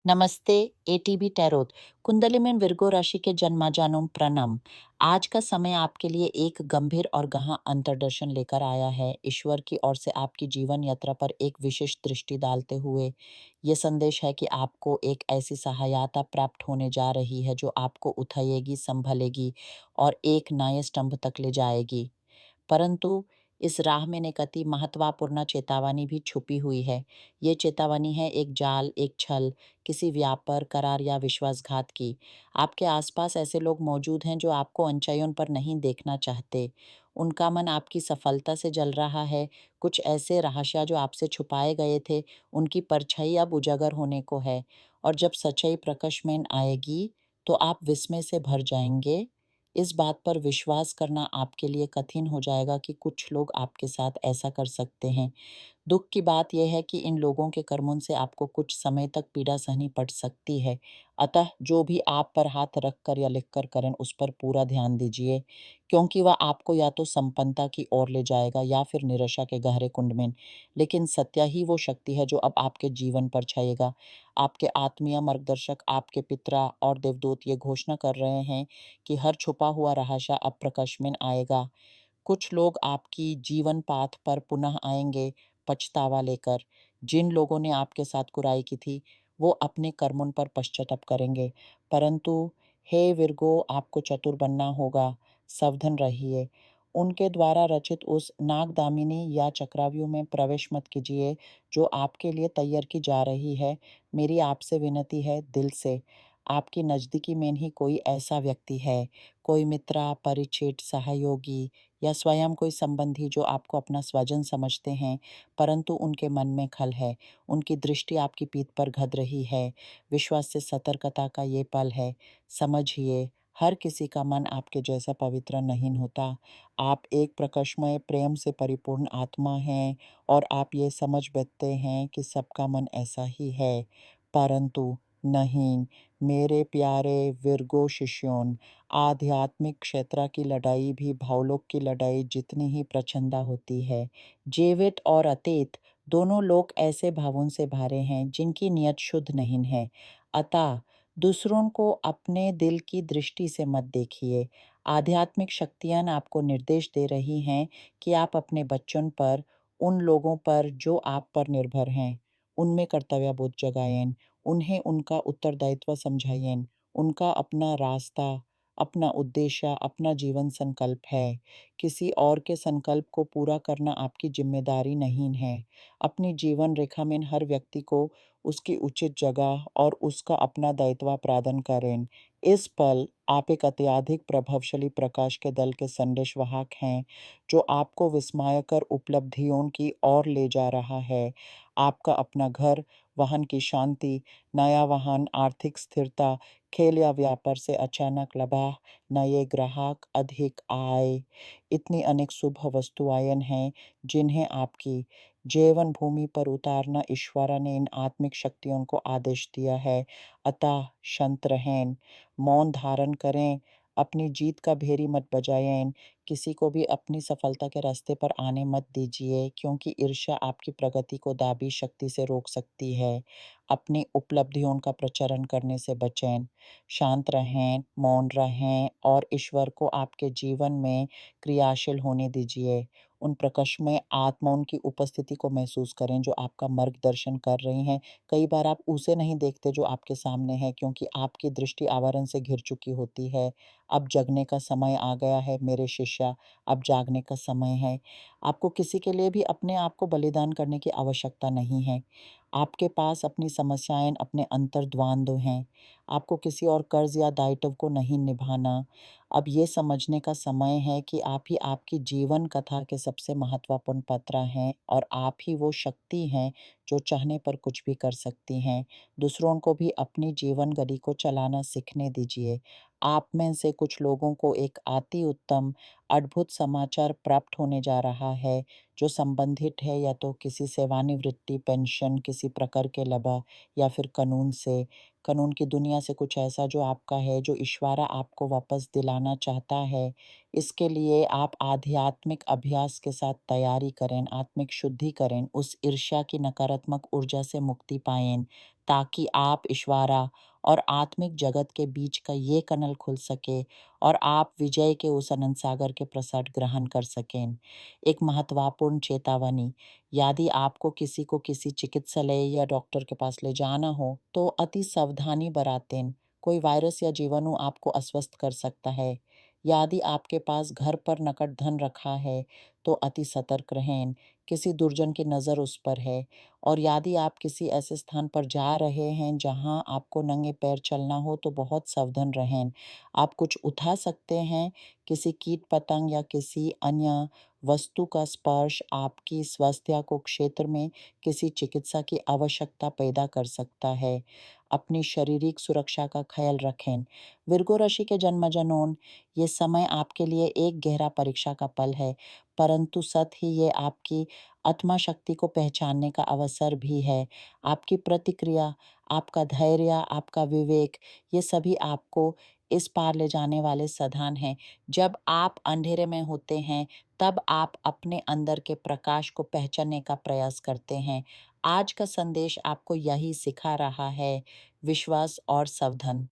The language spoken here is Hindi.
नमस्ते। एटीबी टैरोट कुंडली में विर्गो राशि के जन्माजानुम प्रणाम। आज का समय आपके लिए एक गंभीर और गहन अंतर्दर्शन लेकर आया है। ईश्वर की ओर से आपकी जीवन यात्रा पर एक विशेष दृष्टि डालते हुए ये संदेश है कि आपको एक ऐसी सहायता प्राप्त होने जा रही है जो आपको उठाएगी, संभलेगी और एक नए स्तंभ तक ले जाएगी। परंतु इस राह में एक अति महत्वपूर्ण चेतावनी भी छुपी हुई है। ये चेतावनी है एक जाल, एक छल, किसी व्यापार, करार या विश्वासघात की। आपके आसपास ऐसे लोग मौजूद हैं जो आपको ऊंचाइयों पर नहीं देखना चाहते। उनका मन आपकी सफलता से जल रहा है। कुछ ऐसे रहस्य जो आपसे छुपाए गए थे, उनकी परछाई अब उजागर होने को है। और जब सच्चाई प्रकाश में आएगी, तो आप विस्मय से भर जाएंगे। इस बात पर विश्वास करना आपके लिए कठिन हो जाएगा कि कुछ लोग आपके साथ ऐसा कर सकते हैं। दुख की बात यह है कि इन लोगों के कर्मों से आपको कुछ समय तक पीड़ा सहनी पड़ सकती है। अतः जो भी आप पर हाथ रख कर या लिख कर करें, उस पर पूरा ध्यान दीजिए, क्योंकि वह आपको या तो संपन्नता की ओर ले जाएगा या फिर निराशा के गहरे कुंड में। लेकिन सत्य ही वो शक्ति है जो अब आपके जीवन पर छाएगा। आपके आत्मीय मार्गदर्शक, आपके पिता और देवदूत ये घोषणा कर रहे हैं कि हर छुपा हुआ रहस्य अब प्रकाश में आएगा। कुछ लोग आपकी जीवन पाथ पर पुनः आएंगे, पछतावा लेकर। जिन लोगों ने आपके साथ बुराई की थी, वो अपने कर्मों पर पश्चाताप करेंगे। परंतु हे विर्गो, आपको चतुर बनना होगा, सावधान रहिए। उनके द्वारा रचित उस नागदामिनी या चक्रव्यूह में प्रवेश मत कीजिए जो आपके लिए तैयार की जा रही है। मेरी आपसे विनती है दिल से, आपकी नज़दीकी में ही कोई ऐसा व्यक्ति है, कोई मित्र, परिचित, सहयोगी या स्वयं कोई संबंधी जो आपको अपना स्वजन समझते हैं, परंतु उनके मन में खल है। उनकी दृष्टि आपकी पीठ पर गड़ रही है। विश्वास से सतर्कता का ये पल है। समझिए, हर किसी का मन आपके जैसा पवित्र नहीं होता। आप एक प्रकाशमय प्रेम से परिपूर्ण आत्मा हैं और आप ये समझ बैठते हैं कि सबका मन ऐसा ही है। परंतु नहीं, मेरे प्यारे विर्गो शिष्यों, आध्यात्मिक क्षेत्र की लड़ाई भी भावलोक की लड़ाई जितनी ही प्रचंड होती है। जीवित और अतीत दोनों लोग ऐसे भावों से भरे हैं जिनकी नियत शुद्ध नहीं है। अतः दूसरों को अपने दिल की दृष्टि से मत देखिए। आध्यात्मिक शक्तियाँ आपको निर्देश दे रही हैं कि आप अपने बच्चों पर, उन लोगों पर जो आप पर निर्भर हैं, उनमें कर्तव्य बोध जगाएं। उन्हें उनका उत्तरदायित्व समझाइए। उनका अपना रास्ता, अपना उद्देश्य, अपना जीवन संकल्प है। किसी और के संकल्प को पूरा करना आपकी जिम्मेदारी नहीं है। अपनी जीवन रेखा में हर व्यक्ति को उसकी उचित जगह और उसका अपना दायित्व प्रदान करें। इस पल आप एक अत्यधिक प्रभावशाली प्रकाश के दल के संदेशवाहक हैं, जो आपको विस्मयकर उपलब्धियों की ओर ले जा रहा है। आपका अपना घर, वाहन की शांति, नया वाहन, आर्थिक स्थिरता, खेल या व्यापार से अचानक लाभ, नए ग्राहक, अधिक आय, इतनी अनेक शुभ वस्तुएं हैं जिन्हें आपकी जीवन भूमि पर उतारना ईश्वर ने इन आत्मिक शक्तियों को आदेश दिया है। अतः शांत रहें, मौन धारण करें, अपनी जीत का भेरी मत बजाएं। किसी को भी अपनी सफलता के रास्ते पर आने मत दीजिए, क्योंकि ईर्ष्या आपकी प्रगति को दाबी शक्ति से रोक सकती है। अपनी उपलब्धियों का प्रचारण करने से बचें। शांत रहें, मौन रहें और ईश्वर को आपके जीवन में क्रियाशील होने दीजिए। उन प्रकाशमय आत्माओं की उपस्थिति को महसूस करें जो आपका मार्गदर्शन कर रही हैं। कई बार आप उसे नहीं देखते जो आपके सामने है, क्योंकि आपकी दृष्टि आवरण से घिर चुकी होती है। अब जगने का समय आ गया है मेरे शिष्य, अब जागने का समय है। आपको किसी के लिए भी अपने आप को बलिदान करने की आवश्यकता नहीं है। आपके पास अपनी समस्याएं, अपने अंतर्द्वंद हैं। आपको किसी और कर्ज या दायित्व को नहीं निभाना। अब ये समझने का समय है कि आप ही आपकी जीवन कथा के सबसे महत्वपूर्ण पात्र हैं और आप ही वो शक्ति हैं जो चाहने पर कुछ भी कर सकती हैं। दूसरों को भी अपनी जीवन गति को चलाना सीखने दीजिए। आप में से कुछ लोगों को एक अति उत्तम, अद्भुत समाचार प्राप्त होने जा रहा है, जो संबंधित है या तो किसी सेवानिवृत्ति, पेंशन, किसी प्रकार के लाभ या फिर कानून से। कानून की दुनिया से कुछ ऐसा जो आपका है, जो ईश्वर आपको वापस दिलाना चाहता है। इसके लिए आप आध्यात्मिक अभ्यास के साथ तैयारी करें, आत्मिक शुद्धि करें, उस ईर्ष्या की नकारात्मक ऊर्जा से मुक्ति पाएं, ताकि आप ईश्वरा और आत्मिक जगत के बीच का ये कनल खुल सके और आप विजय के उस अनंत सागर के प्रसाद ग्रहण कर सकें। एक महत्वपूर्ण चेतावनी, यदि आपको किसी को किसी चिकित्सालय या डॉक्टर के पास ले जाना हो तो अति सावधानी बरतें। कोई वायरस या जीवाणु आपको अस्वस्थ कर सकता है। यदि आपके पास घर पर नकद धन रखा है तो अति सतर्क रहें, किसी दुर्जन की नज़र उस पर है। और यदि आप किसी ऐसे स्थान पर जा रहे हैं जहां आपको नंगे पैर चलना हो तो बहुत सावधान रहें। आप कुछ उठा सकते हैं। किसी कीट पतंग या किसी अन्य वस्तु का स्पर्श आपकी स्वास्थ्य को क्षेत्र में किसी चिकित्सा की आवश्यकता पैदा कर सकता है। अपनी शारीरिक सुरक्षा का ख्याल रखें। विर्गो राशि के जन्मजनों, ये समय आपके लिए एक गहरा परीक्षा का पल है, परंतु साथ ही ये आपकी आत्मा शक्ति को पहचानने का अवसर भी है। आपकी प्रतिक्रिया, आपका धैर्य, आपका विवेक, ये सभी आपको इस पार ले जाने वाले साधन हैं। जब आप अंधेरे में होते हैं, तब आप अपने अंदर के प्रकाश को पहचानने का प्रयास करते हैं। आज का संदेश आपको यही सिखा रहा है, विश्वास और सावधान।